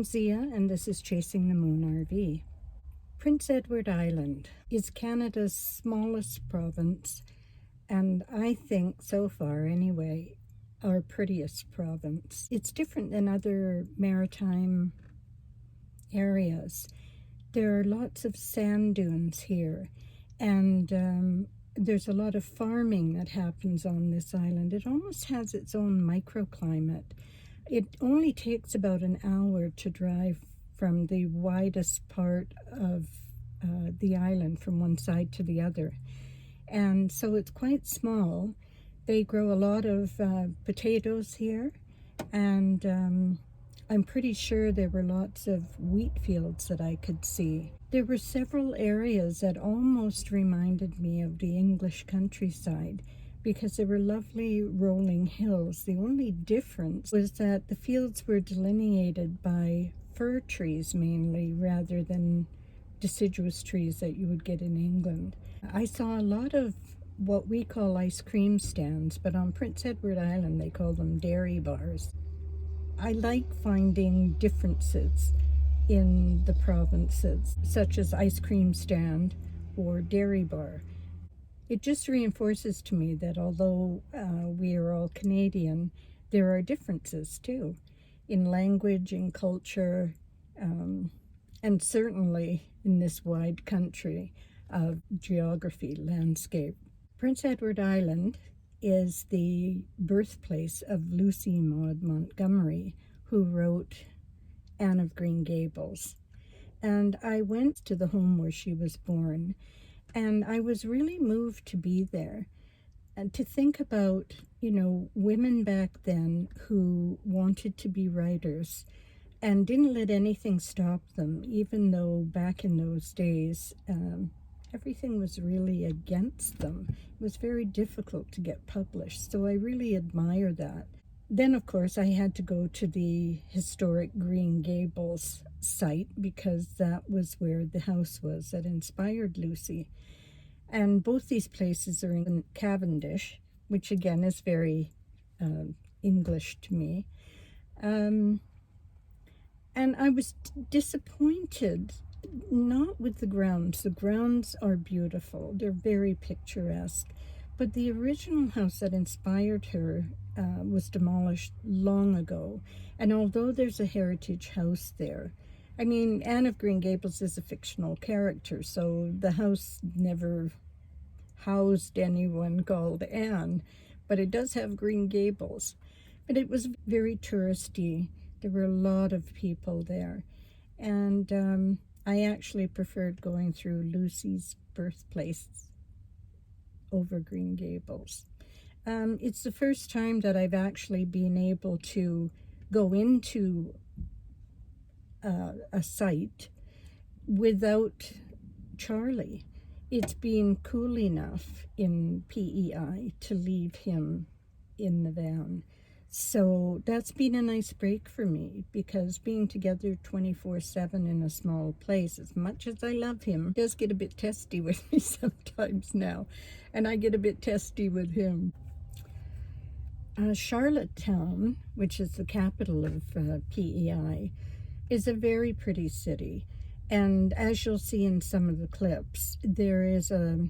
I'm Zia, and this is Chasing the Moon RV. Prince Edward Island is Canada's smallest province, and I think, so far anyway, our prettiest province. It's different than other maritime areas. There are lots of sand dunes here, and there's a lot of farming that happens on this island. It almost has its own microclimate. It only takes about an hour to drive from the widest part of the island from one side to the other. And so it's quite small. They grow a lot of potatoes here, and I'm pretty sure there were lots of wheat fields that I could see. There were several areas that almost reminded me of the English countryside because there were lovely rolling hills. The only difference was that the fields were delineated by fir trees mainly rather than deciduous trees that you would get in England. I saw a lot of what we call ice cream stands, but on Prince Edward Island they call them dairy bars. I like finding differences in the provinces, such as ice cream stand or dairy bar. It just reinforces to me that although we are all Canadian, there are differences too in language, in culture, and certainly in this wide country of geography, landscape. Prince Edward Island is the birthplace of Lucy Maud Montgomery, who wrote Anne of Green Gables. And I went to the home where she was born, and I was really moved to be there and to think about, women back then who wanted to be writers and didn't let anything stop them, even though back in those days, everything was really against them. It was very difficult to get published, so I really admire that. Then, of course, I had to go to the historic Green Gables site because that was where the house was that inspired Lucy. And both these places are in Cavendish, which again is very English to me. And I was disappointed, not with the grounds. The grounds are beautiful. They're very picturesque. But the original house that inspired her was demolished long ago. And although there's a heritage house there, I mean, Anne of Green Gables is a fictional character, so the house never housed anyone called Anne, but it does have Green Gables. But it was very touristy. There were a lot of people there. And I actually preferred going through Lucy's birthplace over Green Gables. It's the first time that I've actually been able to go into a site without Charlie. It's been cool enough in PEI to leave him in the van. So that's been a nice break for me, because being together 24/7 in a small place, as much as I love him, does get a bit testy with me sometimes now, and I get a bit testy with him. Charlottetown, which is the capital of PEI, is a very pretty city. And as you'll see in some of the clips, there is a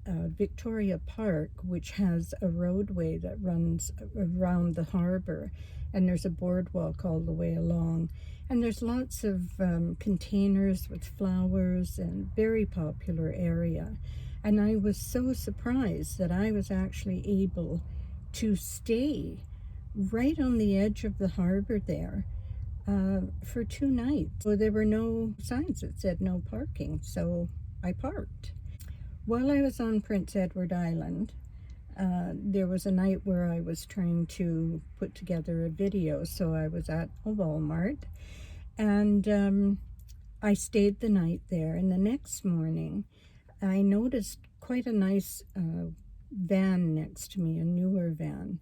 Victoria Park, which has a roadway that runs around the harbor, and there's a boardwalk all the way along. And there's lots of containers with flowers, and very popular area. And I was so surprised that I was actually able to stay right on the edge of the harbor there for 2 nights. So there were no signs that said no parking, so I parked. While I was on Prince Edward Island, there was a night where I was trying to put together a video, so I was at a Walmart, and I stayed the night there. And the next morning, I noticed quite a nice van next to me, a newer van,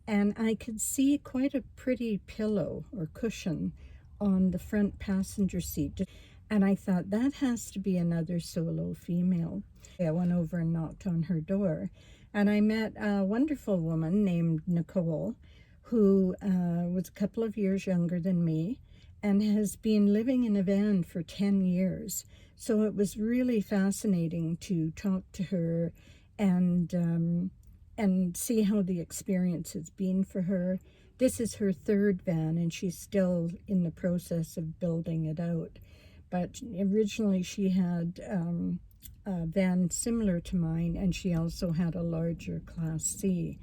and I could see quite a pretty pillow or cushion on the front passenger seat. And I thought, that has to be another solo female. I went over and knocked on her door, and I met a wonderful woman named Nicole, who was a couple of years younger than me, and has been living in a van for 10 years. So it was really fascinating to talk to her and see how the experience has been for her. This is her third van, and she's still in the process of building it out. But originally she had a van similar to mine, and she also had a larger Class C.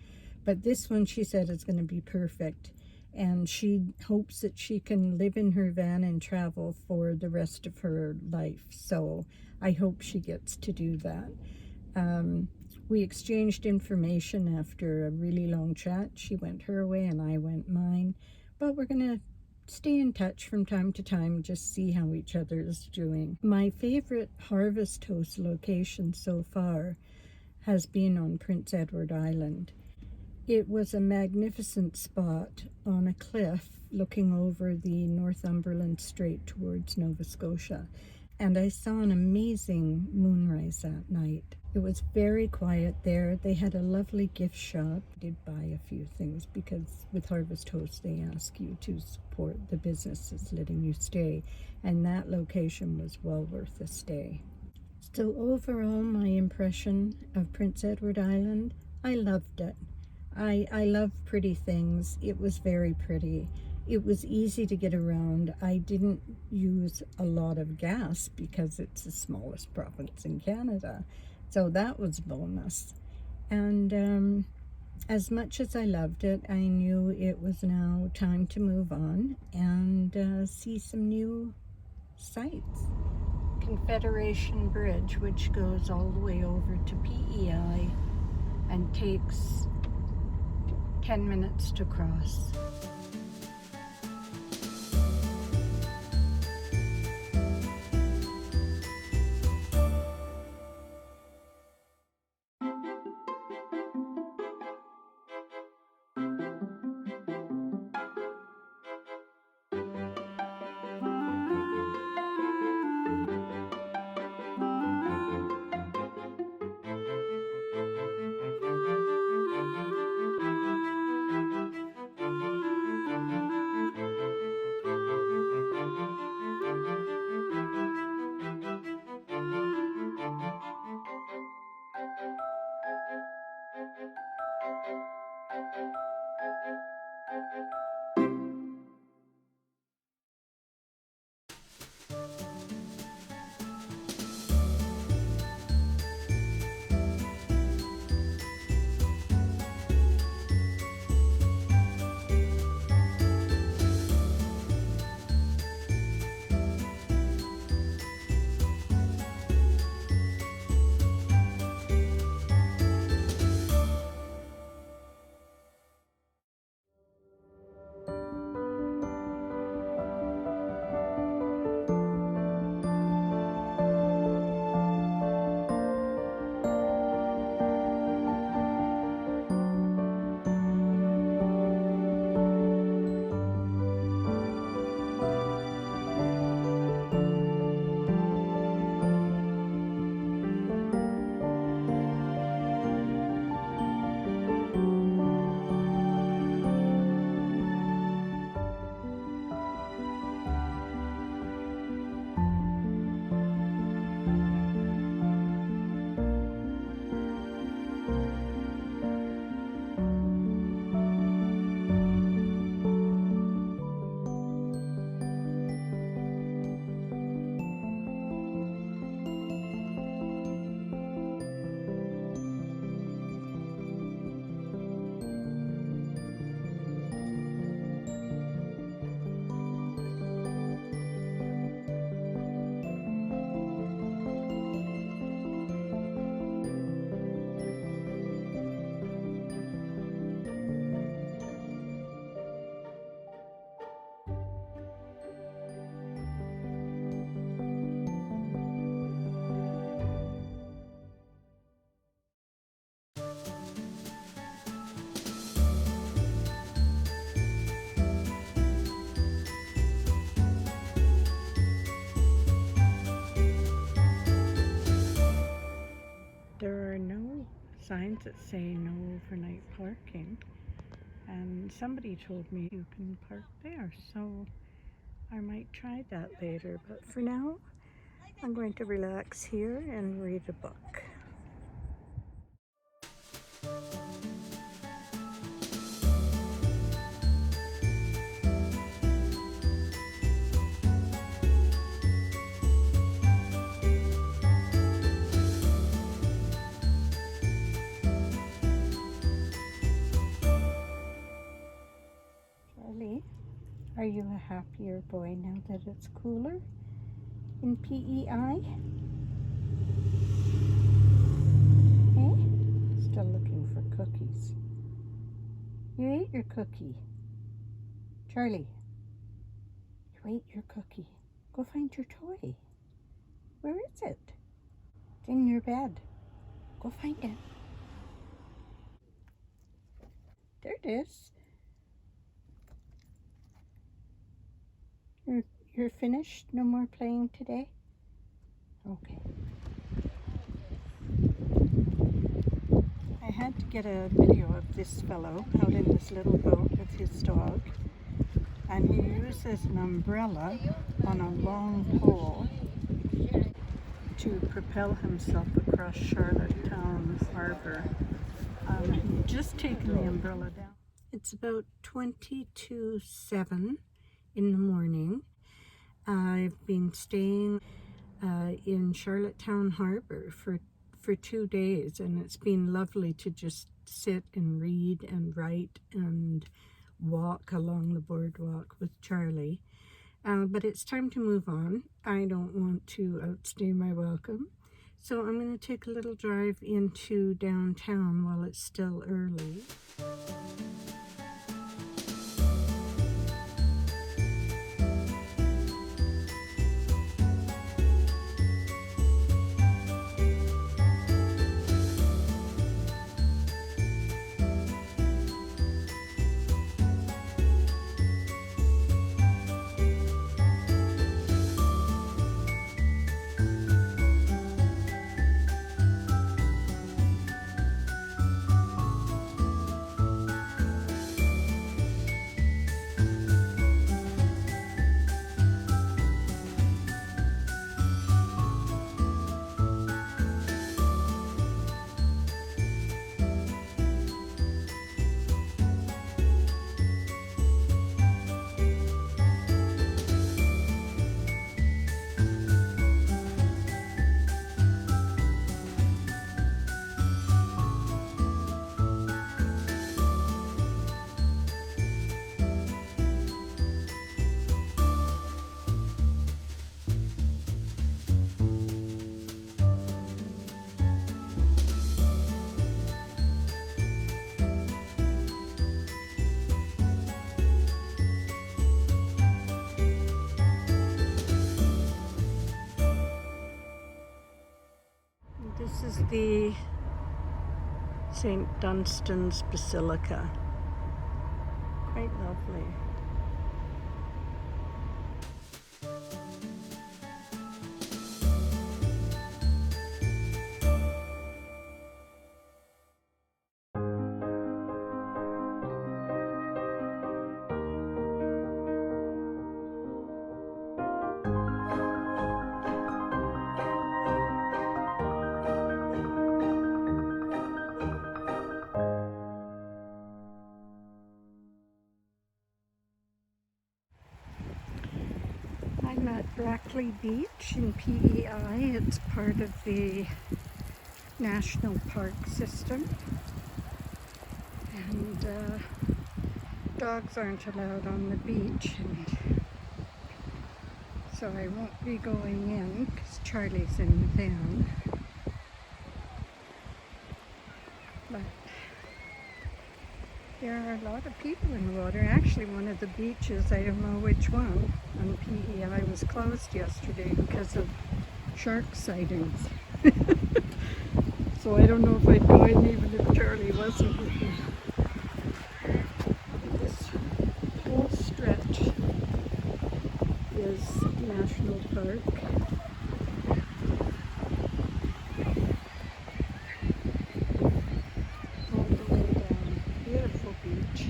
But this one, she said, is going to be perfect. And she hopes that she can live in her van and travel for the rest of her life. So I hope she gets to do that. We exchanged information after a really long chat. She went her way and I went mine. But we're going to stay in touch from time to time, just see how each other is doing. My favorite harvest host location so far has been on Prince Edward Island. It was a magnificent spot on a cliff looking over the Northumberland Strait towards Nova Scotia, and I saw an amazing moonrise that night. It was very quiet there. They had a lovely gift shop. I did buy a few things because with Harvest Host they ask you to support the businesses letting you stay, and that location was well worth a stay. So overall, my impression of Prince Edward Island, I loved it. I love pretty things. It was very pretty. It was easy to get around. I didn't use a lot of gas because it's the smallest province in Canada. So that was a bonus. And as much as I loved it, I knew it was now time to move on and see some new sights. Confederation Bridge, which goes all the way over to PEI and takes 10 minutes to cross. There are no signs that say no overnight parking, and somebody told me you can park there, so I might try that later, but for now, I'm going to relax here and read a book. Charlie, are you a happier boy now that it's cooler in PEI? Hey? Still looking for cookies. You ate your cookie. Charlie, you ate your cookie. Go find your toy. Where is it? It's in your bed. Go find it. There it is. You're finished? No more playing today? Okay. I had to get a video of this fellow out in this little boat with his dog. And he uses an umbrella on a long pole to propel himself across Charlottetown Harbor. He'd just taken the umbrella down. It's about 22:07 in the morning. I've been staying in Charlottetown Harbor for 2 days, and it's been lovely to just sit and read and write and walk along the boardwalk with Charlie. But it's time to move on. I don't want to outstay my welcome. So I'm going to take a little drive into downtown while it's still early. This is the St. Dunstan's Basilica. Quite lovely. I'm at Brackley Beach in PEI. It's part of the National Park System. And dogs aren't allowed on the beach. And so I won't be going in because Charlie's in the van. But there are a lot of people in the water. Actually, one of the beaches, I don't know which one, on PEI was closed yesterday because of shark sightings. So I don't know if I'd go in even if Charlie wasn't with me. This whole stretch is National Park. All the way down. Beautiful beach.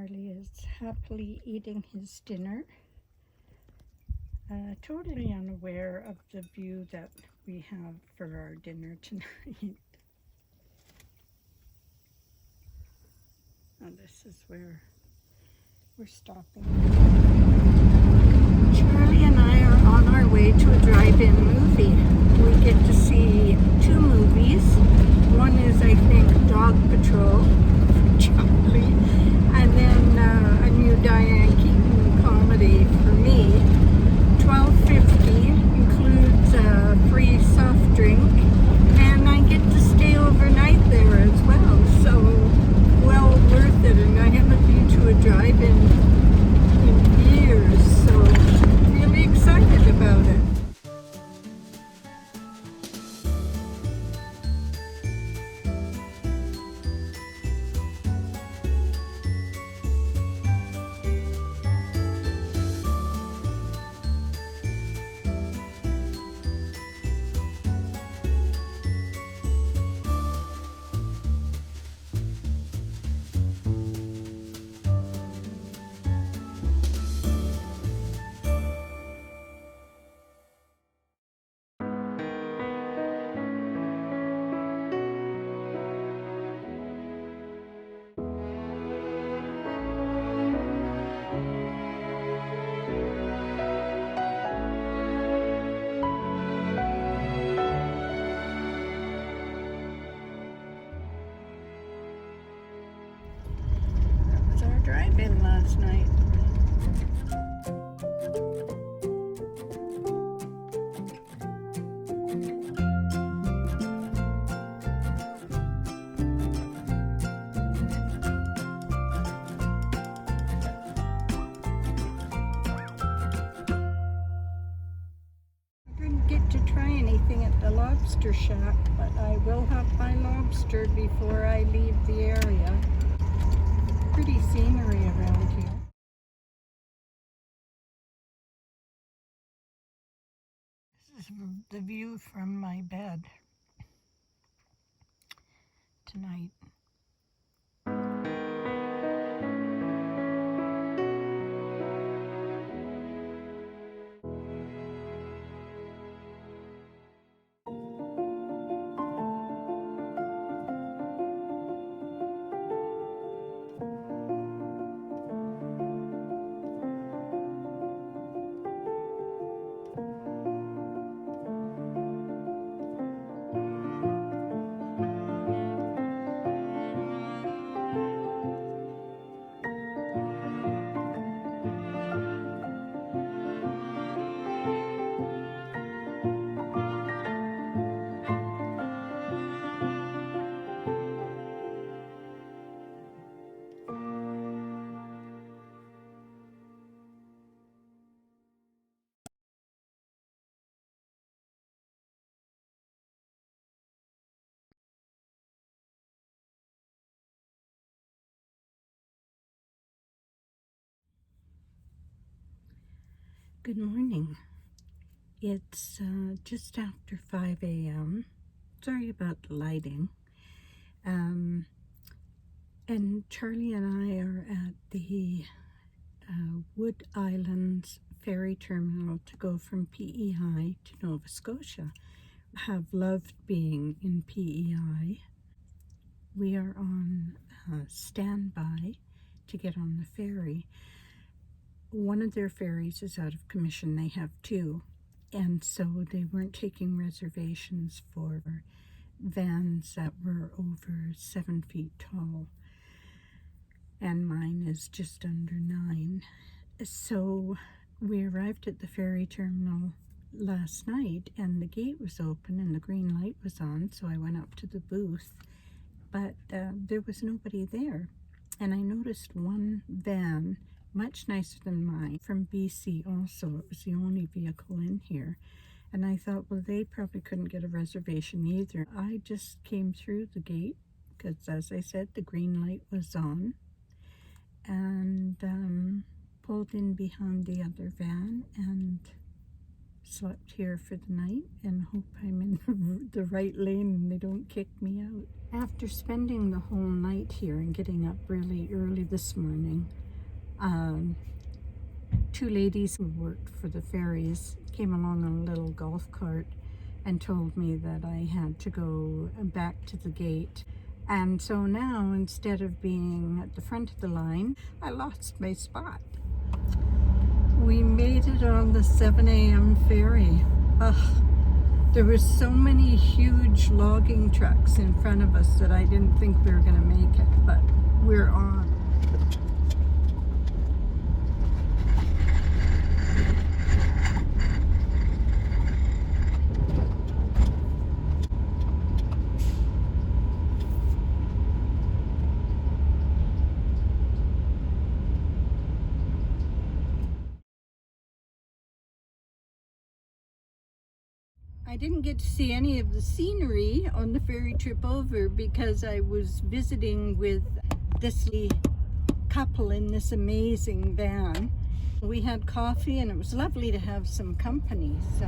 Charlie is happily eating his dinner, totally unaware of the view that we have for our dinner tonight. Now this is where we're stopping. Charlie and I are on our way to a drive-in movie. We get to see 2 movies. One is, I think, Dog Patrol for Charlie, and then a new Diane Keaton comedy for me. $12.50 includes a free soft drink, and I get to stay overnight there as well. So, well worth it, and I haven't been to a drive-in in years, so really excited about it. That was our drive-in last night. I didn't get to try anything at the lobster shack, but I will have my lobster before I leave the area. Pretty scenery around here. This is the view from my bed tonight. Good morning. It's just after 5 a.m. Sorry about the lighting. And Charlie and I are at the Wood Islands ferry terminal to go from PEI to Nova Scotia. Have loved being in PEI. We are on standby to get on the ferry. One of their ferries is out of commission. They have 2, and so they weren't taking reservations for vans that were over 7 feet tall, and mine is just under 9. So we arrived at the ferry terminal last night, and the gate was open and the green light was on, so I went up to the booth, but there was nobody there. And I noticed one van, much nicer than mine, from BC also. It was the only vehicle in here. And I thought, well, they probably couldn't get a reservation either. I just came through the gate because, as I said, the green light was on, and pulled in behind the other van and slept here for the night and hope I'm in the right lane and they don't kick me out. After spending the whole night here and getting up really early this morning, Um, Two ladies who worked for the ferries came along on a little golf cart and told me that I had to go back to the gate. And so now, instead of being at the front of the line, I lost my spot. We made it on the 7 a.m. ferry. Ugh, there were so many huge logging trucks in front of us that I didn't think we were going to make it, but we're on. I didn't get to see any of the scenery on the ferry trip over because I was visiting with this couple in this amazing van. We had coffee and it was lovely to have some company. So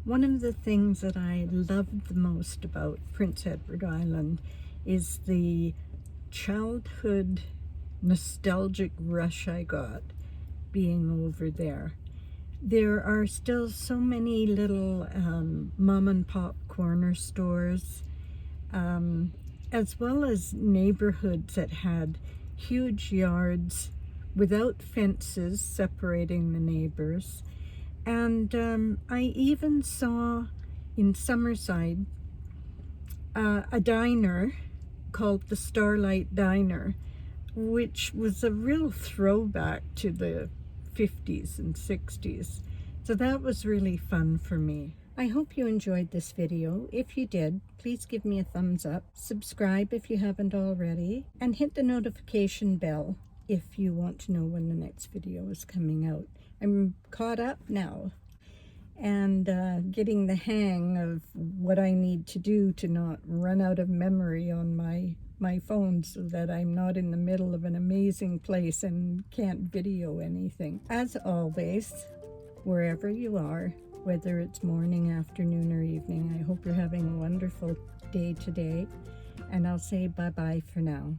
one of the things that I loved the most about Prince Edward Island is the childhood nostalgic rush I got being over there. There are still so many little mom and pop corner stores, as well as neighborhoods that had huge yards without fences separating the neighbors. And I even saw in Summerside a diner called the Starlight Diner, which was a real throwback to the 50s and 60s. So that was really fun for me. I hope you enjoyed this video. If you did, please give me a thumbs up, subscribe if you haven't already, and hit the notification bell if you want to know when the next video is coming out. I'm caught up now and getting the hang of what I need to do to not run out of memory on my phone so that I'm not in the middle of an amazing place and can't video anything. As always, wherever you are, whether it's morning, afternoon, or evening, I hope you're having a wonderful day today, and I'll say bye-bye for now.